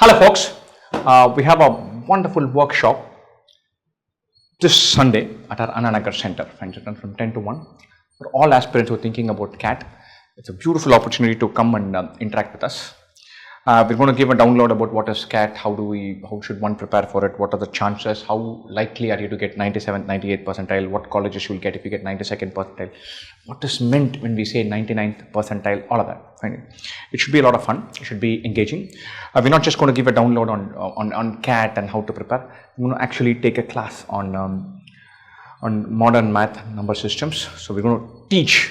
Hello folks, we have a wonderful workshop this Sunday at our Ananagar Center from 10 to 1 for all aspirants who are thinking about CAT. It's a beautiful opportunity to come and interact with us. We're going to give a download about what is CAT, how should one prepare for it, what are the chances, how likely are you to get 97th, 98th percentile, what colleges you will get if you get 92nd percentile, what is meant when we say 99th percentile, all of that. It should be a lot of fun, it should be engaging. We're not just going to give a download on CAT and how to prepare, we're going to actually take a class on modern math number systems. So we're going to teach.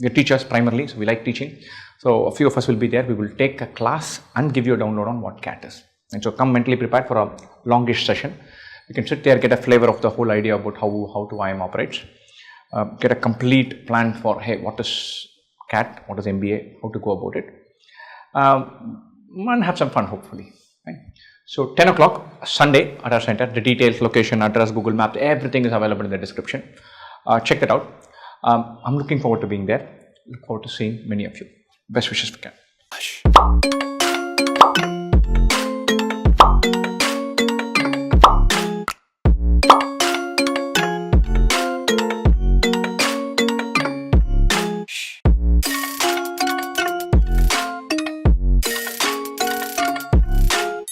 We're teachers primarily, so we like teaching. So a few of us will be there. We will take a class and give you a download on what CAT is. And so come mentally prepared for a longish session. You can sit there, get a flavor of the whole idea about how to IM operates. Get a complete plan for, hey, what is CAT, what is MBA, how to go about it. And have some fun, hopefully. Right? So 10 o'clock, Sunday at our center. The details, location, address, Google Maps, everything is available in the description. Check that out. I'm looking forward to being there. Look forward to seeing many of you. Best wishes for CAT.